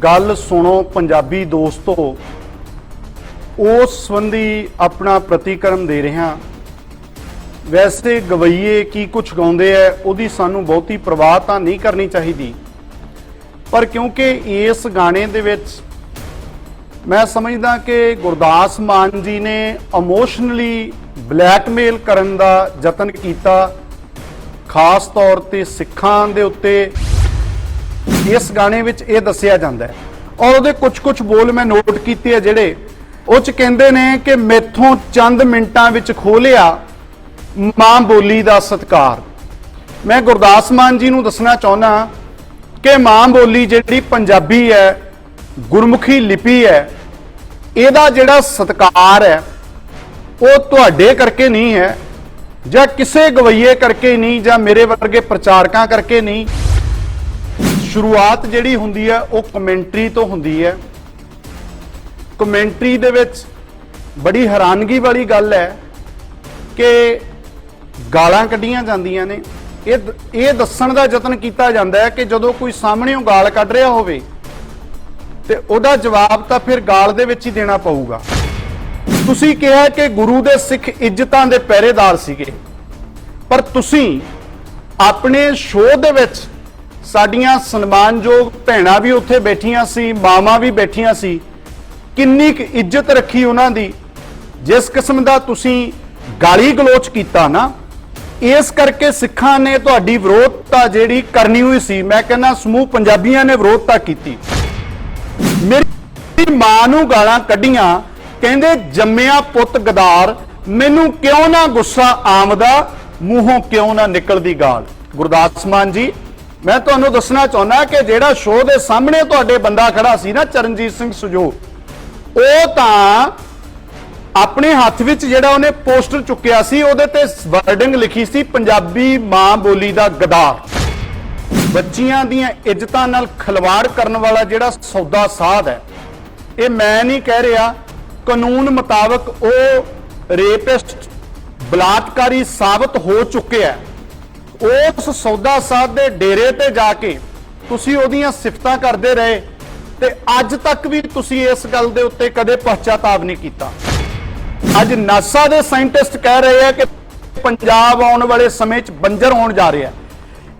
गल सुनो पंजाबी दोस्तों, उस संबंधी अपना प्रतिक्रम दे रहे हैं। वैसे गवैये की कुछ गाउंदे है उहदी सानू बहुती परवाह तां नहीं करनी चाहिए, पर क्योंकि इस गाने दे विच मैं समझदा कि गुरदास मान जी ने इमोशनली ब्लैकमेल करन दा यतन कीता, खास तौर ते सिखां दे उत्ते इस गाने विच यह दस्सिया जांदा है। और उहदे कुछ कुछ बोल मैं नोट कीते जिहड़े उह च कहंदे ने कि मैथों चंद मिंटां विच खो लिया मां बोली दा सत्कार। मैं गुरदास मान जी नूं दसना चाहुंदा कि मां बोली जिहड़ी पंजाबी है, गुरमुखी लिपि है, इहदा जिहड़ा सत्कार है वो तुहाडे करके नहीं है, जां किसे गवैये करके नहीं, जां मेरे वर्गे प्रचारकां करके नहीं। शुरुआत जिहड़ी हुंदी है वो कमेंटरी तो हुंदी है। कमेंटरी दे विच बड़ी हैरानगी वाली गल है कि गालां कढ़ियां जांदियां ने। ये दस्सण दा यतन कीता जांदा है कि जदों कोई सामने गाल कढ़ रहा होवे ते उहदा जवाब तां फिर गाल दे विच ही देना पऊगा। तुसीं कहा कि गुरु दे सिख इज्जतां दे पहरेदार सीगे, पर तुसीं अपने शोਅ दे विच साडियां सन्मानयोग भैणां भी उत्थे बैठियां सी, मावां भी बैठियां सी, किन्नी क इज्जत रखी उन्हां दी। जिस किस्म दा तुसीं गाली गलोच कीता ना, इस करके सिखां ने तुहाडी विरोधता जिहड़ी करनी हुई सी, मैं कहना समूह पंजाबियां ने विरोधता कीती। मेरी मां नूं गालां कढ़ियां, कहंदे जम्मिया पुੱਤ गदार, मैनू क्यों ना गुस्सा आमदा, मूहों क्यों ना निकलदी गाल। गुरदास मान जी, मैं तुहानू दसना चाहुंदा कि जिहड़ा शो दे सामने तुहाडे बंदा खड़ा सी ना, चरणजीत सिंह सुजो, ਉਹ ਤਾਂ ਆਪਣੇ ਹੱਥ ਵਿੱਚ ਜਿਹੜਾ ਉਹਨੇ ਪੋਸਟਰ ਚੁੱਕਿਆ ਸੀ, ਉਹਦੇ ਤੇ ਵਰਡਿੰਗ ਲਿਖੀ ਸੀ ਪੰਜਾਬੀ ਮਾਂ ਬੋਲੀ ਦਾ ਗਦਾਰ। ਬੱਚੀਆਂ ਦੀਆਂ ਇੱਜ਼ਤਾਂ ਨਾਲ ਖਿਲਵਾੜ ਕਰਨ ਵਾਲਾ ਜਿਹੜਾ ਸੌਦਾ ਸਾਧ ਹੈ, ਇਹ ਮੈਂ ਨਹੀਂ ਕਹਿ ਰਿਹਾ, ਕਾਨੂੰਨ ਮੁਤਾਬਕ ਉਹ ਰੇਪਿਸਟ ਬਲਾਤਕਾਰੀ ਸਾਬਤ ਹੋ ਚੁੱਕਿਆ। ਉਸ ਸੌਦਾ ਸਾਧ ਦੇ ਡੇਰੇ ਤੇ ਜਾ ਕੇ ਤੁਸੀਂ ਉਹਦੀਆਂ ਸਿਫਤਾਂ ਕਰਦੇ ਰਹੇ ਤੇ ਅੱਜ ਤੱਕ ਵੀ ਤੁਸੀਂ ਇਸ ਗੱਲ ਦੇ ਉੱਤੇ ਕਦੇ ਪਛਤਾਵਾ ਨਹੀਂ ਕੀਤਾ। ਅੱਜ ਨਾਸਾ ਦੇ ਸਾਇੰਟਿਸਟ ਕਹਿ ਰਹੇ ਆ ਕਿ ਪੰਜਾਬ ਆਉਣ ਵਾਲੇ ਸਮੇਂ 'ਚ ਬੰਜਰ ਹੋਣ ਜਾ ਰਿਹਾ।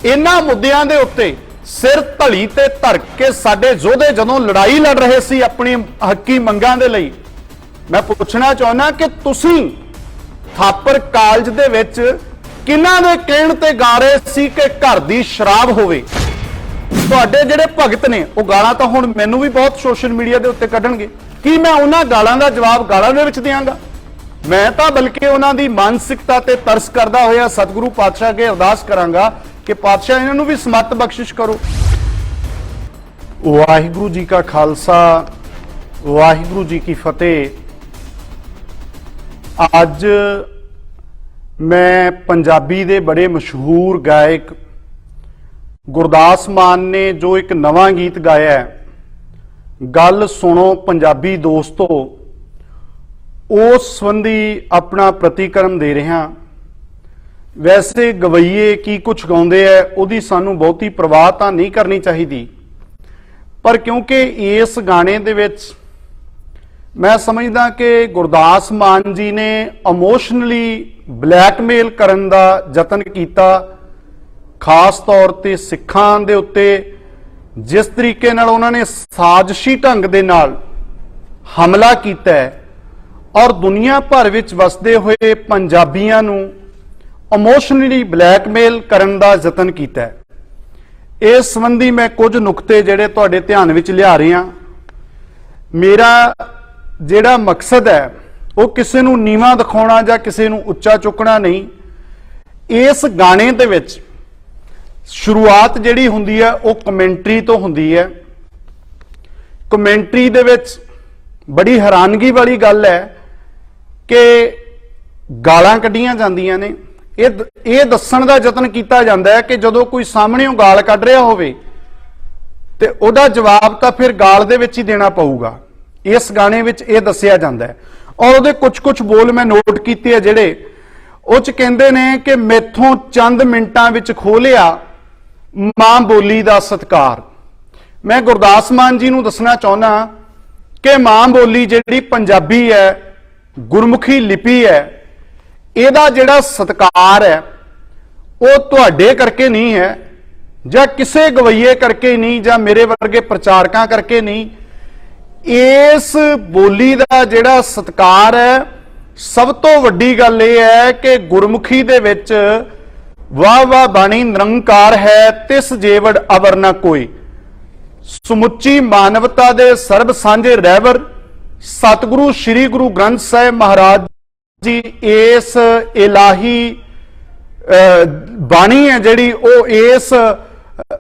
ਇਹਨਾਂ ਮੁੱਦਿਆਂ ਦੇ ਉੱਤੇ ਸਿਰ ਧਲੀ ਤੇ ਧਰ ਕੇ ਸਾਡੇ ਯੋਧੇ ਜਦੋਂ ਲੜਾਈ ਲੜ ਰਹੇ ਸੀ ਆਪਣੀ ਹੱਕੀ ਮੰਗਾਂ ਦੇ ਲਈ, ਮੈਂ ਪੁੱਛਣਾ ਚਾਹੁੰਦਾ ਕਿ ਤੁਸੀਂ ਥਾਪਰ ਕਾਲਜ ਦੇ ਵਿੱਚ ਕਿਹਨਾਂ ਦੇ ਕਹਿਣ ਤੇ ਗਾ ਰਹੇ ਸੀ ਕਿ ਘਰ ਦੀ ਸ਼ਰਾਬ ਹੋਵੇ। ਤੁਹਾਡੇ ਜਿਹੜੇ ਭਗਤ ਨੇ ਉਹ ਗਾਲਾਂ ਤਾਂ ਹੁਣ ਮੈਨੂੰ ਵੀ ਬਹੁਤ ਸੋਸ਼ਲ ਮੀਡੀਆ ਦੇ ਉੱਤੇ ਕੱਢਣਗੇ। ਕੀ ਮੈਂ ਉਹਨਾਂ ਗਾਲਾਂ ਦਾ ਜਵਾਬ ਗਾਲਾਂ ਦੇ ਵਿੱਚ ਦਿਆਂਗਾ? ਮੈਂ ਤਾਂ ਬਲਕਿ ਉਹਨਾਂ ਦੀ ਮਾਨਸਿਕਤਾ ਤੇ ਤਰਸ ਕਰਦਾ ਹੋਇਆ ਸਤਿਗੁਰੂ ਪਾਤਸ਼ਾਹ ਅੱਗੇ ਅਰਦਾਸ ਕਰਾਂਗਾ ਕਿ ਪਾਤਸ਼ਾਹ ਇਹਨਾਂ ਨੂੰ ਵੀ ਸਮਤ ਬਖਸ਼ਿਸ਼ ਕਰੋ। ਵਾਹਿਗੁਰੂ ਜੀ ਕਾ ਖਾਲਸਾ, ਵਾਹਿਗੁਰੂ ਜੀ ਕੀ ਫਤਿਹ। ਅੱਜ मैं पंजाबी दे बड़े मशहूर गायक गुरदास मान ने जो एक नवा गीत गाया है, गल सुनो पंजाबी दोस्तों, उस संबंधी अपना प्रतिक्रम दे रहे हैं। वैसे गवैये की कुछ गाउंदे है उहदी सानू बहुती परवाह तां नहीं करनी चाहिए, पर क्योंकि इस गाने दे विच मैं समझदा कि गुरदास मान जी ने इमोशनली ब्लैकमेल करन दा यतन कीता, खास तौर ते सिखां दे उत्ते जिस तरीके नाल उन्होंने साजिशी ढंग दे नाल हमला कीता है और दुनिया भर विच वसदे हुए पंजाबियां नूं इमोशनली ब्लैकमेल करन दा यतन कीता है। इस संबंधी मैं कुछ नुकते जिहड़े तुहाडे ध्यान विच लिया रही हां। मेरा ਜਿਹੜਾ मकसद है वो किसी नूं नीवां दिखाउणा जां किसी नूं ਉੱਚਾ चुकना नहीं। इस गाने दे विच शुरुआत जिहड़ी हुंदी है वो कमेंटरी तो हुंदी है। कमेंटरी दे विच बड़ी हैरानगी वाली गल है कि गालां कढ़ियां जांदियां ने। ये दस्सण दा यतन कीता जांदा है कि जदों कोई सामने गाल कढ़ रहा होवे ते उहदा जवाब तां फिर गाल दे विच ही देना पऊगा। इस गाने विच यह दस्सिया जांदा है। और उहदे कुछ कुछ बोल मैं नोट कीते जिहड़े उह च कहंदे ने कि मैथों चंद मिंटां विच खो लिया मां बोली दा सत्कार। मैं गुरदास मान जी नूं दसना चाहुंदा कि मां बोली जिहड़ी पंजाबी है, गुरमुखी लिपि है, इहदा जिहड़ा सत्कार है वो तुहाडे करके नहीं है, जां किसे गवैये करके नहीं, जां मेरे वर्गे प्रचारकां करके नहीं। इस बोली का जिहड़ा सत्कार है, सब तो वड्डी गल यह है कि गुरमुखी दे विच वाह वाह बाणी निरंकार है, तिस जेवड़ अवर ना कोई। समुची मानवता दे सर्ब सांझे रहबर सतगुरु श्री गुरु ग्रंथ साहिब महाराज जी इस इलाही बाणी है जिहड़ी वो इस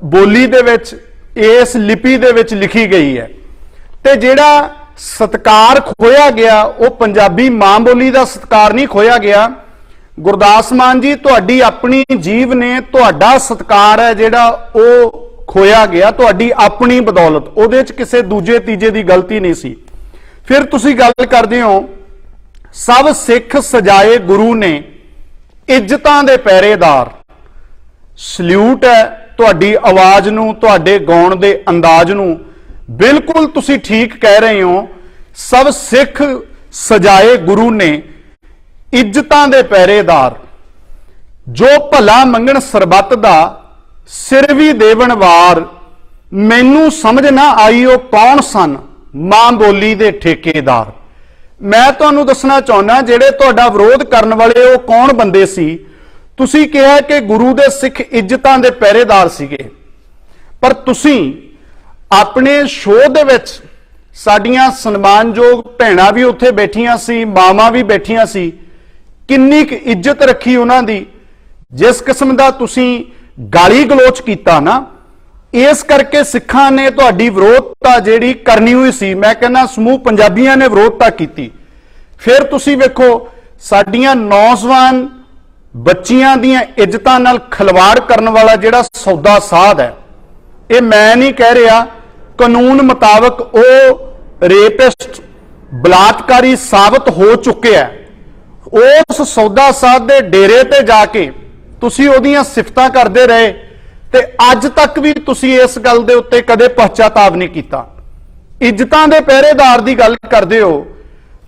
बोली दे विच, इस लिपि दे विच लिखी गई है। ते जिहड़ा सत्कार खोया गया वो पंजाबी मां बोली का सत्कार नहीं खोया गया। गुरदास मान जी तुहाडी अपनी जीव ने तुहाडा सत्कार है जिहड़ा वो खोया गया, तुहाडी अपनी बदौलत, ਉਹਦੇ ਚ ਕਿਸੇ ਦੂਜੇ ਤੀਜੇ ਦੀ ਗਲਤੀ नहीं सी। फिर तुसी गल करदे हो सब सिख सजाए गुरु ने इज्जतां दे पहरेदार। सल्यूट है तुहाडी आवाज नूं, तुहाडे गाउण दे अंदाज नूं, बिल्कुल तुसी ठीक कह रहे हो। सब सिख सजाए गुरु ने इज्जतां दे पहरेदार, जो भला मंगण सरबत दा सिर भी देवन वार, मैनू समझ ना आई वो कौन सन मां बोली दे ठेकेदार। मैं तुहानू दसना चाहुंदा जिहड़े तुहाडा विरोध करन वाले वो कौन बंदे सी। तुसी कहा कि गुरु दे सिख इज्जतां दे पहरेदार सीगे, पर तुसी अपने शोਅ दे विच साडियां सन्मानयोग भैणां भी उत्थे बैठियां सी, मावां भी बैठियां सी, किन्नी क इज्जत रखी उन्हां दी। जिस किस्म दा तुसी गाली गलोच कीता ना, इस करके सिखां ने तुहाडी विरोधता जिहड़ी करनी हुई सी, मैं कहना समूह पंजाबियां ने विरोधता कीती। फिर तुसी वेखो साडियां नौजवान बच्चियां दीयां इज्जतां नाल खिलवाड़ करन वाला जिहड़ा सौदा साध है, ये मैं नहीं कह रहा, कानून मुताबक वो रेपिस्ट बलात्कारी साबित हो चुके हैं। उस सौदा साध दे डेरे ते जाके तुसी ओदियां सिफतां करदे रहे ते अज तक भी तुसी इस गल दे उत्ते कदे पश्चाताप नहीं कीता। इज्जतां दे पहरेदार दी गल करदे हो,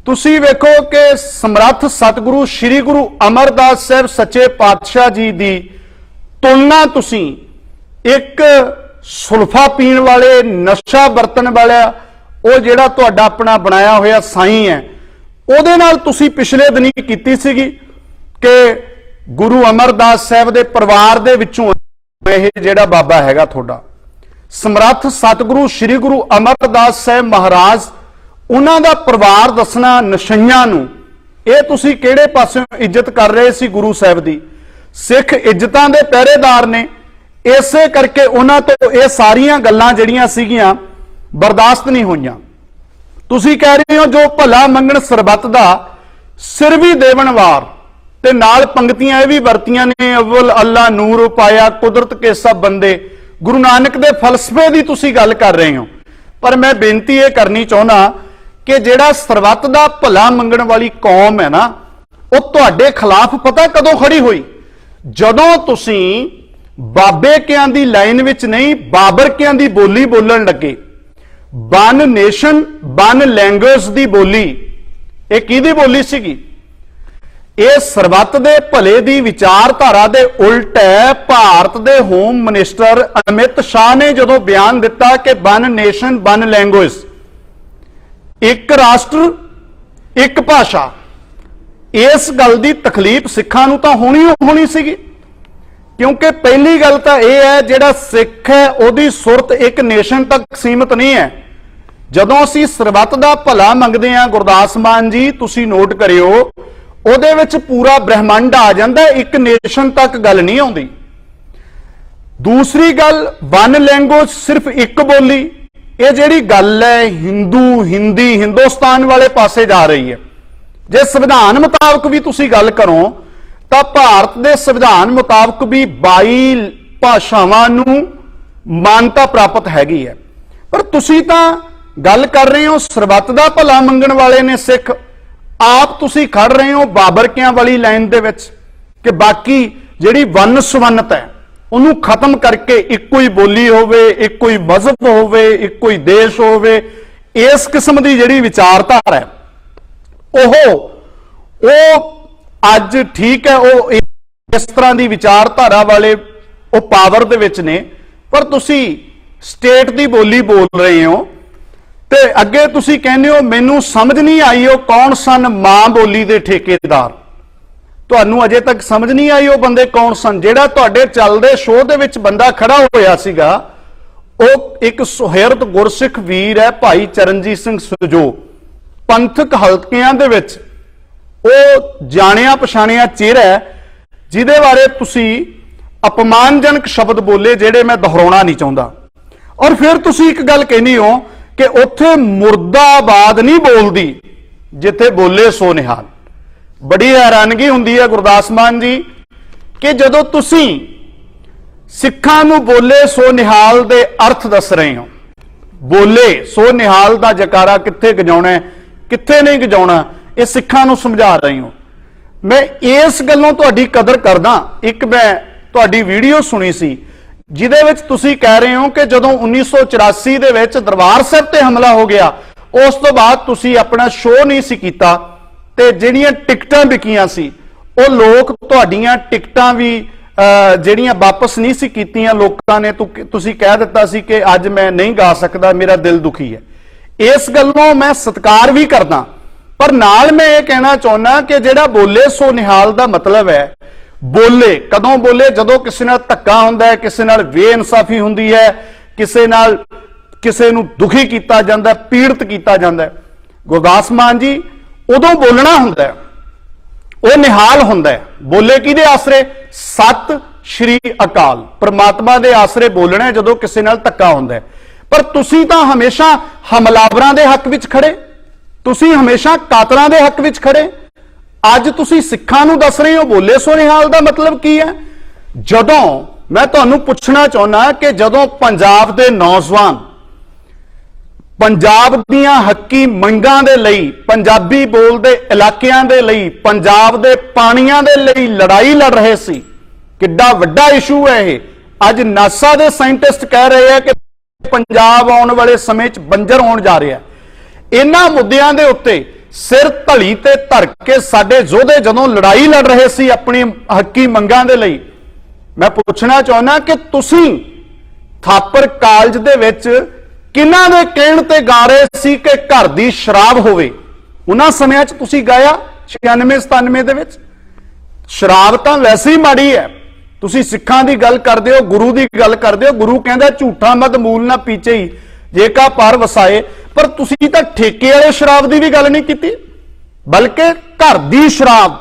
तुसी वेखो कि समर्थ सतगुरु श्री गुरु अमरदास साहब सच्चे पातशाह जी दी तुलना तुसी एक सुल्फा पीण वाले, नशा बरतन वाला वो जिहड़ा तुहाडा अपना बनाया होया साईं है, ਉਹਦੇ ਨਾਲ ਤੁਸੀਂ ਪਿਛਲੇ ਦਿਨੀ ਕੀਤੀ ਸੀਗੀ कि गुरु अमरदास साहब के परिवार दे विचों ਇਹ ਜਿਹੜਾ ਬਾਬਾ ਹੈਗਾ ਤੁਹਾਡਾ ਸਮਰੱਥ सतगुरु श्री गुरु अमरदास साहब महाराज, ਉਹਨਾਂ ਦਾ ਪਰਿਵਾਰ ਦੱਸਣਾ ਨਸ਼ਈਆਂ ਨੂੰ, ਇਹ ਤੁਸੀਂ ਕਿਹੜੇ ਪਾਸਿਓਂ ਇੱਜ਼ਤ ਕਰ ਰਹੇ ਸੀ ਗੁਰੂ ਸਾਹਿਬ ਦੀ। ਸਿੱਖ ਇੱਜ਼ਤਾਂ ਦੇ ਪਹਿਰੇਦਾਰ ਨੇ, ਇਸੇ ਕਰਕੇ ਉਹਨਾਂ ਤੋਂ ਇਹ ਸਾਰੀਆਂ ਗੱਲਾਂ ਜਿਹੜੀਆਂ ਸੀਗੀਆਂ ਬਰਦਾਸ਼ਤ ਨਹੀਂ ਹੋਈਆਂ। ਤੁਸੀਂ ਕਹਿ ਰਹੇ ਹੋ ਜੋ ਭਲਾ ਮੰਗਣ ਸਰਬੱਤ ਦਾ ਸਿਰ ਵੀ ਦੇਵਣ ਵਾਰ, ਤੇ ਨਾਲ ਪੰਕਤੀਆਂ ਇਹ ਵੀ ਵਰਤੀਆਂ ਨੇ, ਅਵਲ ਅੱਲਾ ਨੂਰ ਪਾਇਆ ਕੁਦਰਤ ਕੇ ਸਭ ਬੰਦੇ। ਗੁਰੂ ਨਾਨਕ ਦੇ ਫਲਸਫੇ ਦੀ ਤੁਸੀਂ ਗੱਲ ਕਰ ਰਹੇ ਹੋ, ਪਰ ਮੈਂ ਬੇਨਤੀ ਇਹ ਕਰਨੀ ਚਾਹੁੰਦਾ ਕਿ ਜਿਹੜਾ ਸਰਬੱਤ ਦਾ ਭਲਾ ਮੰਗਣ ਵਾਲੀ ਕੌਮ ਹੈ ਨਾ, ਉਹ ਤੁਹਾਡੇ ਖਿਲਾਫ ਪਤਾ ਕਦੋਂ ਖੜੀ ਹੋਈ? ਜਦੋਂ ਤੁਸੀਂ ਬਾਬੇ ਕਿਆਂ ਦੀ ਲਾਈਨ ਵਿੱਚ ਨਹੀਂ, ਬਾਬਰ ਕਿਆਂ ਦੀ ਬੋਲੀ ਬੋਲਣ ਲੱਗੇ। ਵਨ ਨੇਸ਼ਨ ਵਨ ਲੈਂਗੁਏਜ ਦੀ ਬੋਲੀ, ਇਹ ਕਿਹਦੀ ਬੋਲੀ ਸੀਗੀ? ਇਹ ਸਰਬੱਤ ਦੇ ਭਲੇ ਦੀ ਵਿਚਾਰਧਾਰਾ ਦੇ ਉਲਟ ਹੈ। ਭਾਰਤ ਦੇ ਹੋਮ ਮਿਨਿਸਟਰ ਅਮਿਤ ਸ਼ਾਹ ਨੇ ਜਦੋਂ ਬਿਆਨ ਦਿੱਤਾ ਕਿ ਵਨ ਨੇਸ਼ਨ ਵਨ ਲੈਂਗੁਏਜ, ਇੱਕ ਰਾਸ਼ਟਰ ਇੱਕ ਭਾਸ਼ਾ, ਇਸ ਗੱਲ ਦੀ ਤਕਲੀਫ ਸਿੱਖਾਂ ਨੂੰ ਤਾਂ ਹੋਣੀ ਸੀਗੀ। ਕਿਉਂਕਿ ਪਹਿਲੀ ਗੱਲ ਤਾਂ ਇਹ ਹੈ ਜਿਹੜਾ ਸਿੱਖ ਹੈ ਉਹਦੀ ਸੁਰਤ ਇੱਕ ਨੇਸ਼ਨ ਤੱਕ ਸੀਮਿਤ ਨਹੀਂ ਹੈ। ਜਦੋਂ ਅਸੀਂ ਸਰਬੱਤ ਦਾ ਭਲਾ ਮੰਗਦੇ ਹਾਂ ਗੁਰਦਾਸ ਮਾਨ ਜੀ, ਤੁਸੀਂ ਨੋਟ ਕਰਿਓ, ਉਹਦੇ ਵਿੱਚ ਪੂਰਾ ਬ੍ਰਹਿਮੰਡ ਆ ਜਾਂਦਾ, ਇੱਕ ਨੇਸ਼ਨ ਤੱਕ ਗੱਲ ਨਹੀਂ ਆਉਂਦੀ। ਦੂਸਰੀ ਗੱਲ, ਵਨ ਲੈਂਗੁਏਜ ਸਿਰਫ ਇੱਕ ਬੋਲੀ, ਇਹ ਜਿਹੜੀ ਗੱਲ ਹੈ ਹਿੰਦੂ ਹਿੰਦੀ ਹਿੰਦੁਸਤਾਨ ਵਾਲੇ ਪਾਸੇ ਜਾ ਰਹੀ ਹੈ। ਜੇ ਸੰਵਿਧਾਨ ਮੁਤਾਬਕ ਵੀ ਤੁਸੀਂ ਗੱਲ ਕਰੋ ਤਾਂ ਭਾਰਤ ਦੇ ਸੰਵਿਧਾਨ ਮੁਤਾਬਕ ਵੀ 22 ਭਾਸ਼ਾਵਾਂ ਨੂੰ ਮਾਨਤਾ ਪ੍ਰਾਪਤ ਹੈਗੀ ਹੈ। ਪਰ ਤੁਸੀਂ ਤਾਂ ਗੱਲ ਕਰ ਰਹੇ ਹੋ ਸਰਬੱਤ ਦਾ ਭਲਾ ਮੰਗਣ ਵਾਲੇ ਨੇ ਸਿੱਖ, ਆਪ ਤੁਸੀਂ ਖੜ ਰਹੇ ਹੋ ਬਾਬਰਕਿਆਂ ਵਾਲੀ ਲਾਈਨ ਦੇ ਵਿੱਚ ਕਿ ਬਾਕੀ ਜਿਹੜੀ ਵੰਨ ਸੁਵੰਨਤ ਹੈ ਉਹਨੂੰ ਖਤਮ ਕਰਕੇ ਇੱਕੋ ਹੀ ਬੋਲੀ ਹੋਵੇ, ਇੱਕੋ ਹੀ ਮਜ਼ਹਬ ਹੋਵੇ, ਇੱਕੋ ਹੀ ਦੇਸ਼ ਹੋਵੇ, ਇਸ ਕਿਸਮ ਦੀ ਜਿਹੜੀ ਵਿਚਾਰਧਾਰਾ ਹੈ ਉਹ ਅੱਜ ਠੀਕ ਹੈ, ਉਹ ਇਸ ਤਰ੍ਹਾਂ ਦੀ ਵਿਚਾਰਧਾਰਾ ਵਾਲੇ ਉਹ ਪਾਵਰ ਦੇ ਵਿੱਚ ਨੇ, ਪਰ ਤੁਸੀਂ ਸਟੇਟ ਦੀ ਬੋਲੀ ਬੋਲ ਰਹੇ ਹੋ ਤੇ ਅੱਗੇ ਤੁਸੀਂ ਕਹਿੰਦੇ ਹੋ ਮੈਨੂੰ ਸਮਝ ਨਹੀਂ ਆਈ ਉਹ ਕੌਣ ਸਨ ਮਾਂ ਬੋਲੀ ਦੇ ਠੇਕੇਦਾਰ। ਤੁਹਾਨੂੰ ਅਜੇ ਤੱਕ ਸਮਝ ਨਹੀਂ ਆਈ ਉਹ ਬੰਦੇ ਕੌਣ ਸਨ? ਜਿਹੜਾ ਤੁਹਾਡੇ ਚੱਲਦੇ ਸ਼ੋਅ ਦੇ ਵਿੱਚ ਬੰਦਾ ਖੜਾ ਹੋਇਆ ਸੀਗਾ ਉਹ ਇੱਕ ਸੁਹਿਰਦ ਗੁਰਸਿੱਖ ਵੀਰ ਹੈ, ਭਾਈ ਚਰਨਜੀਤ ਸਿੰਘ ਸਜੋ। ਪੰਥਕ ਹਲਕਿਆਂ ਦੇ ਵਿੱਚ ਉਹ ਜਾਣਿਆ ਪਛਾਣਿਆ ਚਿਹਰਾ ਹੈ, ਜਿਹਦੇ ਬਾਰੇ ਤੁਸੀਂ ਅਪਮਾਨਜਨਕ ਸ਼ਬਦ ਬੋਲੇ ਜਿਹੜੇ ਮੈਂ ਦੁਹਰਾਉਣਾ ਨਹੀਂ ਚਾਹੁੰਦਾ। ਔਰ ਫਿਰ ਤੁਸੀਂ ਇੱਕ ਗੱਲ ਕਹਿੰਦੇ ਹੋ ਕਿ ਉੱਥੇ ਮੁਰਦਾਬਾਦ ਨਹੀਂ ਬੋਲਦੀ ਜਿੱਥੇ ਬੋਲੇ ਸੋ ਨਿਹਾਲ। ਬੜੀ ਹੈਰਾਨਗੀ ਹੁੰਦੀ ਹੈ ਗੁਰਦਾਸ ਮਾਨ ਜੀ ਕਿ ਜਦੋਂ ਤੁਸੀਂ ਸਿੱਖਾਂ ਨੂੰ ਬੋਲੇ ਸੋ ਨਿਹਾਲ ਦੇ ਅਰਥ ਦੱਸ ਰਹੇ ਹੋ, ਬੋਲੇ ਸੋ ਨਿਹਾਲ ਦਾ ਜਕਾਰਾ ਕਿੱਥੇ ਗਜਾਉਣਾ ਕਿੱਥੇ ਨਹੀਂ ਗਜਾਉਣਾ, ਇਹ ਸਿੱਖਾਂ ਨੂੰ ਸਮਝਾ ਰਹੇ ਹੋ। ਮੈਂ ਇਸ ਗੱਲੋਂ ਤੁਹਾਡੀ ਕਦਰ ਕਰਦਾ। ਇੱਕ ਮੈਂ ਤੁਹਾਡੀ ਵੀਡੀਓ ਸੁਣੀ ਸੀ ਜਿਹਦੇ ਵਿੱਚ ਤੁਸੀਂ ਕਹਿ ਰਹੇ ਹੋ ਕਿ ਜਦੋਂ 1984 ਦੇ ਵਿੱਚ ਦਰਬਾਰ ਸਾਹਿਬ ਤੇ ਹਮਲਾ ਹੋ ਗਿਆ ਉਸ ਤੋਂ ਬਾਅਦ ਤੁਸੀਂ ਆਪਣਾ ਸ਼ੋਅ ਨਹੀਂ ਸੀ ਕੀਤਾ ਤੇ ਜਿਹੜੀਆਂ ਟਿਕਟਾਂ ਵਿਕੀਆਂ ਸੀ ਉਹ ਲੋਕ ਤੁਹਾਡੀਆਂ ਟਿਕਟਾਂ ਵੀ ਜਿਹੜੀਆਂ ਵਾਪਸ ਨਹੀਂ ਸੀ ਕੀਤੀਆਂ ਲੋਕਾਂ ਨੇ, ਤੁਸੀਂ ਕਹਿ ਦਿੱਤਾ ਸੀ ਕਿ ਅੱਜ ਮੈਂ ਨਹੀਂ ਗਾ ਸਕਦਾ, ਮੇਰਾ ਦਿਲ ਦੁਖੀ ਹੈ। ਇਸ ਗੱਲੋਂ ਮੈਂ ਸਤਿਕਾਰ ਵੀ ਕਰਦਾ, ਪਰ ਨਾਲ ਮੈਂ ਇਹ ਕਹਿਣਾ ਚਾਹੁੰਦਾ ਕਿ ਜਿਹੜਾ ਬੋਲੇ ਸੋ ਨਿਹਾਲ ਦਾ ਮਤਲਬ ਹੈ, ਬੋਲੇ ਕਦੋਂ ਬੋਲੇ? ਜਦੋਂ ਕਿਸੇ ਨਾਲ ਧੱਕਾ ਹੁੰਦਾ ਹੈ, ਕਿਸੇ ਨਾਲ ਬੇਇਨਸਾਫੀ ਹੁੰਦੀ ਹੈ, ਕਿਸੇ ਨੂੰ ਦੁਖੀ ਕੀਤਾ ਜਾਂਦਾ, ਪੀੜਤ ਕੀਤਾ ਜਾਂਦਾ। ਗੁਰਦਾਸ ਮਾਨ ਜੀ ਉਦੋਂ ਬੋਲਣਾ ਹੁੰਦਾ ਹੈ, ਉਹ ਨਿਹਾਲ ਹੁੰਦਾ ਹੈ। ਬੋਲੇ ਕਿਹਦੇ ਆਸਰੇ? ਸਤਿ ਸ਼੍ਰੀ ਅਕਾਲ, ਪ੍ਰਮਾਤਮਾ ਦੇ ਆਸਰੇ ਬੋਲਣਾ ਜਦੋਂ ਕਿਸੇ ਨਾਲ ਧੱਕਾ ਹੁੰਦਾ ਹੈ। ਪਰ ਤੁਸੀਂ ਤਾਂ ਹਮੇਸ਼ਾ ਹਮਲਾਵਰਾਂ ਦੇ ਹੱਕ ਵਿੱਚ ਖੜੇ, ਤੁਸੀਂ ਹਮੇਸ਼ਾ ਕਾਤਲਾਂ ਦੇ ਹੱਕ ਵਿੱਚ ਖੜੇ। ਅੱਜ ਤੁਸੀਂ ਸਿੱਖਾਂ ਨੂੰ ਦੱਸ ਰਹੇ ਹੋ ਬੋਲੇ ਸੋ ਨਿਹਾਲ ਦਾ ਮਤਲਬ ਕੀ ਹੈ? ਜਦੋਂ ਮੈਂ ਤੁਹਾਨੂੰ ਪੁੱਛਣਾ ਚਾਹੁੰਦਾ ਕਿ ਜਦੋਂ ਪੰਜਾਬ ਦੇ ਨੌਜਵਾਨ ਪੰਜਾਬ ਦੀਆਂ ਹੱਕੀ ਮੰਗਾਂ ਦੇ ਲਈ, ਪੰਜਾਬੀ ਬੋਲਦੇ ਇਲਾਕਿਆਂ ਦੇ ਲਈ, ਪੰਜਾਬ ਦੇ ਪਾਣੀਆਂ ਦੇ ਲਈ ਲੜਾਈ ਲੜ ਰਹੇ ਸੀ, ਕਿੱਡਾ ਵੱਡਾ ਇਸ਼ੂ ਹੈ ਇਹ। ਅੱਜ ਨਾਸਾ ਦੇ ਸਾਇੰਟਿਸਟ ਕਹਿ ਰਹੇ ਆ ਕਿ ਪੰਜਾਬ ਆਉਣ ਵਾਲੇ ਸਮੇਂ 'ਚ ਬੰਜਰ ਹੋਣ ਜਾ ਰਿਹਾ। ਇਹਨਾਂ ਮੁੱਦਿਆਂ ਦੇ ਉੱਤੇ ਸਿਰ ਧਲੀ ਤੇ ਧਰ ਕੇ ਸਾਡੇ ਯੋਧੇ ਜਦੋਂ ਲੜਾਈ ਲੜ ਰਹੇ ਸੀ ਆਪਣੀ ਹੱਕੀ ਮੰਗਾਂ ਦੇ ਲਈ, ਮੈਂ ਪੁੱਛਣਾ ਚਾਹੁੰਦਾ ਕਿ ਤੁਸੀਂ ਥਾਪਰ ਕਾਲਜ ਦੇ ਵਿੱਚ ਕਿਹਨਾਂ ਦੇ ਕਹਿਣ ਤੇ ਗਾ ਰਹੇ ਸੀ ਕਿ ਘਰ ਦੀ ਸ਼ਰਾਬ ਹੋਵੇ? ਉਹਨਾਂ ਸਮਿਆਂ 'ਚ ਤੁਸੀਂ ਗਾਇਆ 96-97 ਦੇ ਵਿੱਚ? ਸ਼ਰਾਬ ਤਾਂ ਵੈਸੇ ਹੀ ਮਾੜੀ ਹੈ। ਤੁਸੀਂ ਸਿੱਖਾਂ ਦੀ ਗੱਲ ਕਰਦੇ ਹੋ, ਗੁਰੂ ਦੀ ਗੱਲ ਕਰਦੇ ਹੋ, ਗੁਰੂ ਕਹਿੰਦਾ ਝੂਠਾ ਮਦ ਮੂਲ ਨਾ ਪੀਚੇ ਹੀ ਜੇ ਕਾ ਪਰ ਵਸਾਏ, ਪਰ ਤੁਸੀਂ ਤਾਂ ਠੇਕੇ ਵਾਲੇ ਸ਼ਰਾਬ ਦੀ ਵੀ ਗੱਲ ਨਹੀਂ ਕੀਤੀ, ਬਲਕਿ ਘਰ ਦੀ ਸ਼ਰਾਬ,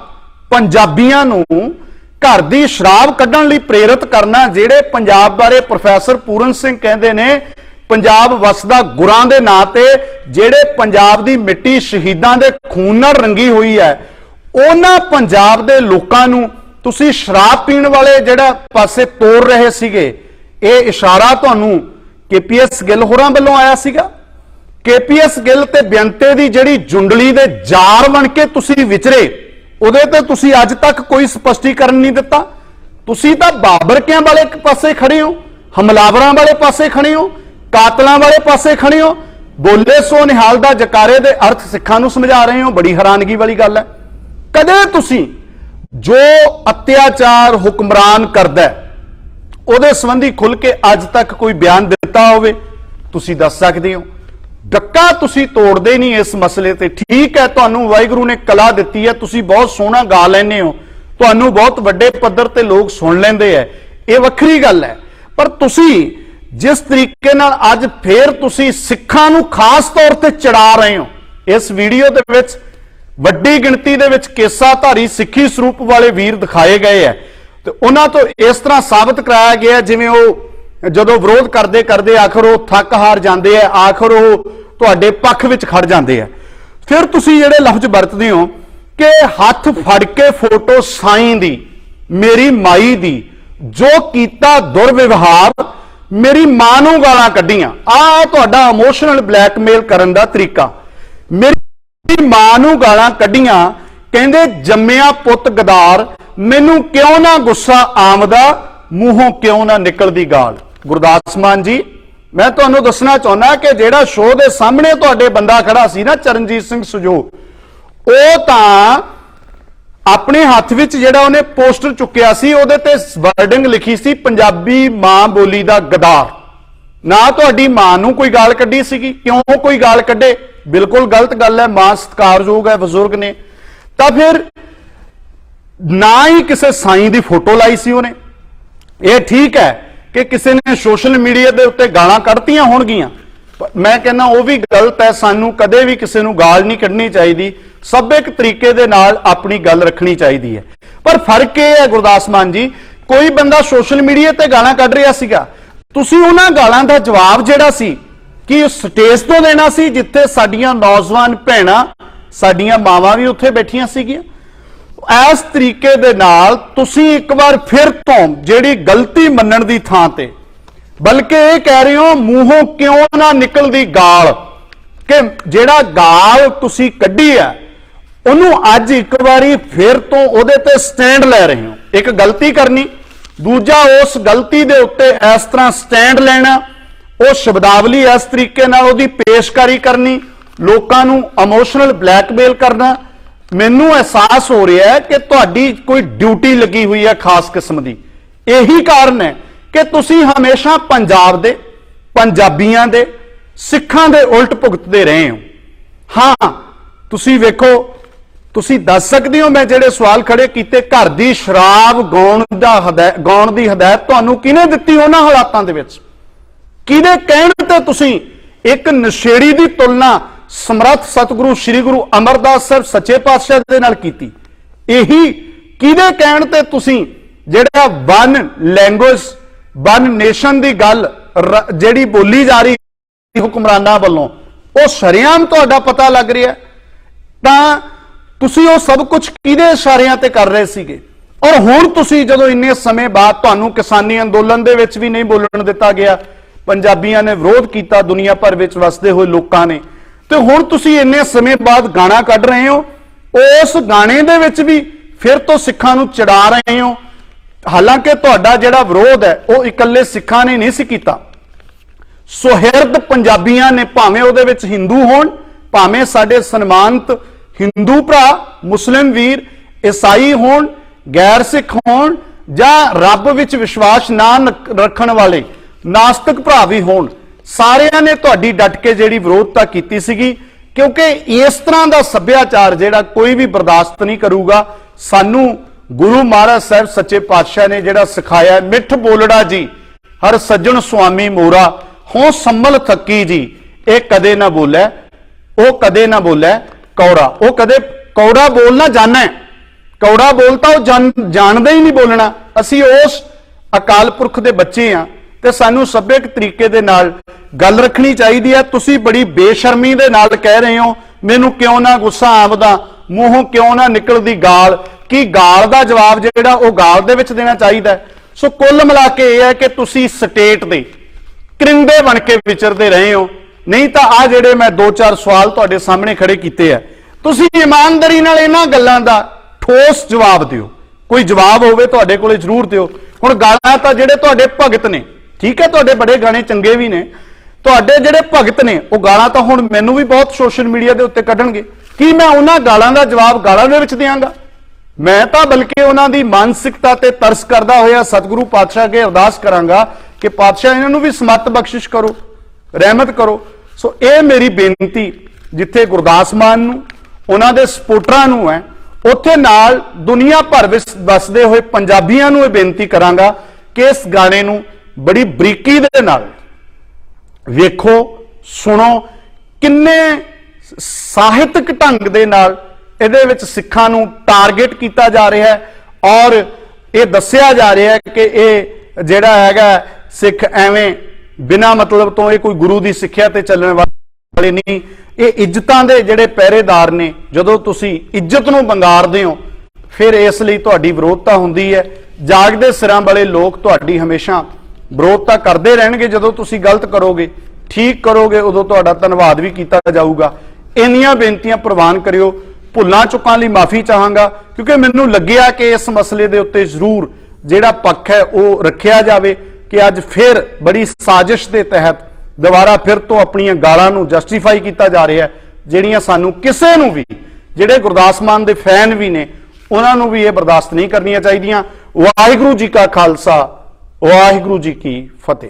ਪੰਜਾਬੀਆਂ ਨੂੰ ਘਰ ਦੀ ਸ਼ਰਾਬ ਕੱਢਣ ਲਈ ਪ੍ਰੇਰਿਤ ਕਰਨਾ। ਜਿਹੜੇ ਪੰਜਾਬ ਬਾਰੇ ਪ੍ਰੋਫੈਸਰ ਪੂਰਨ ਸਿੰਘ ਕਹਿੰਦੇ ਨੇ ਪੰਜਾਬ ਵਸਦਾ ਗੁਰਾਂ ਦੇ ਨਾਂ ਤੇ, ਜਿਹੜੇ ਪੰਜਾਬ ਦੀ ਮਿੱਟੀ ਸ਼ਹੀਦਾਂ ਦੇ ਖੂਨ ਨਾਲ ਰੰਗੀ ਹੋਈ ਹੈ, ਉਹਨਾਂ ਪੰਜਾਬ ਦੇ ਲੋਕਾਂ ਨੂੰ ਤੁਸੀਂ ਸ਼ਰਾਬ ਪੀਣ ਵਾਲੇ ਜਿਹੜਾ ਪਾਸੇ ਤੋੜ ਰਹੇ ਸੀਗੇ। ਇਹ ਇਸ਼ਾਰਾ ਤੁਹਾਨੂੰ KPS ਗਿੱਲ ਹੋਰਾਂ ਵੱਲੋਂ ਆਇਆ ਸੀਗਾ। KPS ਗਿੱਲ ਤੇ ਬੇਅੰਤੇ ਦੀ ਜਿਹੜੀ ਜੁੰਡਲੀ ਦੇ ਜਾਰ ਬਣ ਕੇ ਤੁਸੀਂ ਵਿਚਰੇ, ਉਹਦੇ ਤੇ ਤੁਸੀਂ ਅੱਜ ਤੱਕ ਕੋਈ ਸਪਸ਼ਟੀਕਰਨ ਨਹੀਂ ਦਿੱਤਾ। ਤੁਸੀਂ ਤਾਂ ਬਾਬਰਕਿਆਂ ਵਾਲੇ ਪਾਸੇ ਖੜੇ ਹੋ, ਹਮਲਾਵਰਾਂ ਵਾਲੇ ਪਾਸੇ ਖੜੇ ਹੋ, ਕਾਤਲਾਂ ਵਾਲੇ ਪਾਸੇ ਖੜੇ ਹੋ। ਬੋਲੇ ਸੋ ਨਿਹਾਲ ਦਾ ਜਕਾਰੇ ਦੇ ਅਰਥ ਸਿੱਖਾਂ ਨੂੰ ਸਮਝਾ ਰਹੇ ਹੋ। ਬੜੀ ਹੈਰਾਨਗੀ ਵਾਲੀ ਗੱਲ ਹੈ। ਕਦੇ ਤੁਸੀਂ ਜੋ ਅਤਿਆਚਾਰ ਹੁਕਮਰਾਨ ਕਰਦਾ ਉਹਦੇ ਸੰਬੰਧੀ ਖੁੱਲ ਕੇ ਅੱਜ ਤੱਕ ਕੋਈ ਬਿਆਨ ਦਿੱਤਾ ਹੋਵੇ? ਤੁਸੀਂ ਦੱਸ ਸਕਦੇ ਹੋ। ਡੱਕਾ ਤੁਸੀਂ ਤੋੜਦੇ ਨਹੀਂ ਇਸ ਮਸਲੇ ਤੇ। ਠੀਕ ਹੈ, ਤੁਹਾਨੂੰ ਵਾਹਿਗੁਰੂ ਨੇ ਕਲਾ ਦਿੱਤੀ ਹੈ, ਤੁਸੀਂ ਬਹੁਤ ਸੋਹਣਾ ਗਾ ਲੈਂਦੇ ਹੋ, ਤੁਹਾਨੂੰ ਬਹੁਤ ਵੱਡੇ ਪੱਧਰ ਤੇ ਲੋਕ ਸੁਣ ਲੈਂਦੇ ਆ, ਇਹ ਵੱਖਰੀ ਗੱਲ ਹੈ। ਪਰ ਤੁਸੀਂ ਜਿਸ ਤਰੀਕੇ ਨਾਲ ਅੱਜ ਫੇਰ ਤੁਸੀਂ ਸਿੱਖਾਂ ਨੂੰ ਖਾਸ ਤੌਰ ਤੇ ਚੜਾ ਰਹੇ ਹੋ, ਇਸ ਵੀਡੀਓ ਦੇ ਵਿੱਚ ਵੱਡੀ ਗਿਣਤੀ ਦੇ ਵਿੱਚ ਕੇਸਾਧਾਰੀ ਸਿੱਖੀ ਸਰੂਪ ਵਾਲੇ ਵੀਰ ਦਿਖਾਏ ਗਏ ਹੈ ਤੇ ਉਹਨਾਂ ਤੋਂ ਇਸ ਤਰ੍ਹਾਂ ਸਾਬਤ ਕਰਾਇਆ ਗਿਆ ਜਿਵੇਂ ਉਹ ਜਦੋਂ ਵਿਰੋਧ ਕਰਦੇ ਕਰਦੇ ਆਖਰ ਉਹ ਥੱਕ ਹਾਰ ਜਾਂਦੇ ਆ, ਆਖਰ ਉਹ ਤੁਹਾਡੇ ਪੱਖ ਵਿੱਚ ਖੜ ਜਾਂਦੇ ਆ। ਫਿਰ ਤੁਸੀਂ ਜਿਹੜੇ ਲਫ਼ਜ਼ ਵਰਤਦੇ ਹੋ ਕਿ ਹੱਥ ਫੜ ਕੇ ਫੋਟੋ ਸਾਈਂ ਦੀ, ਮੇਰੀ ਮਾਈ ਦੀ, ਜੋ ਕੀਤਾ ਦੁਰਵਿਵਹਾਰ, ਮੇਰੀ ਮਾਂ ਨੂੰ ਗਾਲਾਂ ਕੱਢੀਆਂ। ਆਹ ਤੁਹਾਡਾ ਇਮੋਸ਼ਨਲ ਬਲੈਕਮੇਲ ਕਰਨ ਦਾ ਤਰੀਕਾ। ਮੇਰੀ ਮਾਂ ਨੂੰ ਗਾਲਾਂ ਕੱਢੀਆਂ, ਕਹਿੰਦੇ ਜੰਮਿਆ ਪੁੱਤ ਗਦਾਰ, ਮੈਨੂੰ ਕਿਉਂ ਨਾ ਗੁੱਸਾ ਆਮਦਾ, ਮੂੰਹੋਂ ਕਿਉਂ ਨਾ ਨਿਕਲਦੀ ਗਾਲ। ਗੁਰਦਾਸ ਮਾਨ ਜੀ, मैं तुहानू दसना चाहना कि जिहड़ा शो के सामने तुहाडे बंदा खड़ा सी ना, चरणजीत सिंह सुजो, वो तां अपने हाथ विच जिहड़ा उहने पोस्टर चुक्या सी, उहदे ते वर्डिंग लिखी सी पंजाबी मां बोली दा गदार। ना तुहाडी मां नू कोई गाल कड्ढी सीगी, क्यों कोई गाल कड्ढे? बिल्कुल गलत गल है, मां सत्कारयोग है, बजुर्ग ने। तां फिर ना ही किसी साईं दी फोटो लाई सी उहने। ये ठीक है कि किसी ने सोशल मीडिया के उत्ते गालां कढ़तियां होणगियां, मैं कहना वो भी गलत है। सानू कदे भी किसी नू गाल नहीं कढ़नी चाहिए, सभ्यक तरीके दे नाल अपनी गल रखनी चाहिए है। पर फर्क यह है गुरदास मान जी, कोई बंदा सोशल मीडिया ते गालां कढ़ रहा सीगा, तुसीं उन्हां गालां दा जवाब जिहड़ा सी कि स्टेज तो देना सी जिथे साडियां नौजवान भैणां, साडियां मावां भी उत्थे बैठियां सीगियां। इस तरीके दे नाल तुसीं एक बार फिर तो जिहड़ी गलती मनण दी थां ते बल्कि ये कह रहे हो मूंहों क्यों ना निकलदी गाल, कि जिहड़ा गाल तुसीं कड्ढी है उहनूं अज एक बारी फिर तो उहदे ते स्टैंड लै रहे हो। एक गलती करनी, दूजा उस गलती दे उत्ते इस तरह स्टैंड लेना, वो शब्दावली इस तरीके नाल उहदी पेशकारी करनी, लोकां नूं इमोशनल ब्लैकमेल करना। मैनू एहसास हो रहा है कि तुहाडी कोई ड्यूटी लगी हुई है खास किस्म की। यही कारण है कि तुसी हमेशा पंजाब दे, पंजाबियां दे, सिखां दे उल्ट भुगतते रहे हो। हाँ, तुसी वेखो, तुसी दस सकते हो मैं जेडे सवाल खड़े कीते, घर दी शराब गाउण दी हदायत तुहानू किहने दित्ती उन्हां हालातां दे विच? किहदे कहण ते तुसी एक नशेड़ी दी तुलना समर्थ सतगुरु श्री गुरु अमरदास साहब सच्चे पातशाह दे नाल कीती? यही किहदे कहण ते तुसीं जिहड़ा वन लैंग्वेज, वन नेशन दी गल जिहड़ी बोली जा रही हुक्मरानां वल्लों, वो शरेआम तुहाडा पता लग रहा है, तां तुसीं वो सब कुछ किहदे इशारिਆਂ ते कर रहे सीगे? और हुण तुसीं जदों इन्ने समय बाद तुहानू किसानी अंदोलन दे विच भी नहीं बोलण दिता गया, पंजाबियां ने विरोध किया, दुनिया भर विच वसदे होए लोकां ने, तो हुण तुसीं इन्ने समय बाद गाना कढ़ रहे हो, उस गाने दे विच भी फिर तो सिखां नूं चिड़ा रहे हो। हालांकि तुहाडा जिहड़ा विरोध है वो इकल्ले सिखां ने नहीं सी कीता, सुहिरद पंजाबियां ने, भावें उहदे विच हिंदू होण, भावें साडे सन्मानित हिंदू भरा, मुस्लिम वीर, ईसाई होण, गैर सिख होण, जां रब विच विश्वास ना रखण वाले नास्तिक भरा भी होण, सारिਆਂ ने तुहाडी डट के जिहड़ी विरोधता कीती सीगी, क्योंकि इस तरह का सभ्याचार जिहड़ा कोई भी बर्दाश्त नहीं करूगा। सानू गुरु महाराज साहब सच्चे पातशाह ने जिहड़ा सिखाया, मिठ बोलड़ा जी हर सज्जण स्वामी मोरा, हो सम्मल थकी जी ये कदे ना बोलै, वो कदे ना बोलै कौड़ा। वो कदे कौड़ा बोलना जाना है, कौड़ा बोलता वो जानदा ही नहीं बोलना। असी उस अकाल पुरख दे बच्चे हाँ, ते सानू सभ्यक तरीके दे नाल गल रखनी चाहिए है। तुसी बड़ी बेशर्मी दे नाल कह रहे हो मैनू क्यों ना गुस्सा आवदा, मूहों क्यों ना निकलदी गाल, कि गाल दा जवाब जिहड़ा वो गाल दे विच देना चाहिए। सो कुल मिला के यह है कि तुसी स्टेट दे करिंदे बन के विचरते रहे हो, नहीं तो आ जिहड़े मैं दो चार सवाल तुहाडे सामने खड़े कीते है, तुसी ईमानदारी नाल इन्हां गल्लां दा ठोस जवाब दिओ। कोई जवाब होवे तुहाडे कोले जरूर दिओ। हुण गालां तां जिहड़े तुहाडे भगत ने, ठीक है, तुहाडे बड़े गाने चंगे भी ने, तुहाडे जिहड़े भगत ने वो गालां तां हुण मैनूं भी बहुत सोशल मीडिया के उत्ते कढणगे, कि मैं उन्हां गालां दा जवाब गालां दे विच देवांगा? मैं तां बल्कि उन्हां दी मानसिकता ते तरस करदा होया सतगुरु पातशाह अगे अरदास करांगा कि पातशाह इन्हां नूं भी समत बख्शिश करो, रहमत करो। सो ये मेरी बेनती जिथे गुरदास मान नूं उन्हां दे सपोर्टरां नूं है, उत्थे नाल दुनिया भर विच वसदे होए पंजाबियां नूं बेनती करांगा कि इस गाने नूं बड़ी बरीकी दे नाल वेखो, सुनो, किन्ने ਸਾਹਿਤਕ ढंग दे नाल इहदे विच सिखां नूं टारगेट किया जा रहा है और ये दस्सिया जा रहा है कि ये जिहड़ा हैगा सिख एवें बिना मतलब तो ये कोई गुरु की सिक्ख्या ते चलने वाले नहीं, ये इज्जतां दे जिहड़े पहरेदार ने। जदों तुसी इज्जत नूं बंगारदे हो फिर इसलिए तुहाडी विरोधता हुंदी है। जागदे सिरां वाले लोग तुहाडी हमेशा विरोधता करते रहणगे। जदों तुसी गलत करोगे, ठीक करोगे, उदों तुहाडा धन्नवाद भी किया जाऊगा। इन्नियां बेनतियां प्रवान करियो। भुल्लां चुकां लई माफ़ी चाहांगा क्योंकि मैनूं लग्गिया कि इस मसले दे उत्ते जरूर ਜਿਹੜਾ ਪੱਖ ਹੈ ਉਹ ਰੱਖਿਆ ਜਾਵੇ ਕਿ ਅੱਜ ਫਿਰ ਬੜੀ ਸਾਜ਼ਿਸ਼ ਦੇ ਤਹਿਤ ਦੁਬਾਰਾ ਫਿਰ ਤੋਂ ਆਪਣੀਆਂ ਗਾਲਾਂ ਨੂੰ ਜਸਟੀਫਾਈ ਕੀਤਾ ਜਾ ਰਿਹਾ ਹੈ, ਜਿਹੜੀਆਂ ਸਾਨੂੰ ਕਿਸੇ ਨੂੰ ਵੀ, ਜਿਹੜੇ ਗੁਰਦਾਸ ਮਾਨ ਦੇ ਫੈਨ ਵੀ ਨੇ, ਉਹਨਾਂ ਨੂੰ ਵੀ ਇਹ ਬਰਦਾਸ਼ਤ ਨਹੀਂ ਕਰਨੀਆਂ ਚਾਹੀਦੀਆਂ। ਵਾਹਿਗੁਰੂ ਜੀ ਕਾ ਖਾਲਸਾ, ਵਾਹਿਗੁਰੂ ਜੀ ਕੀ ਫਤਿਹ।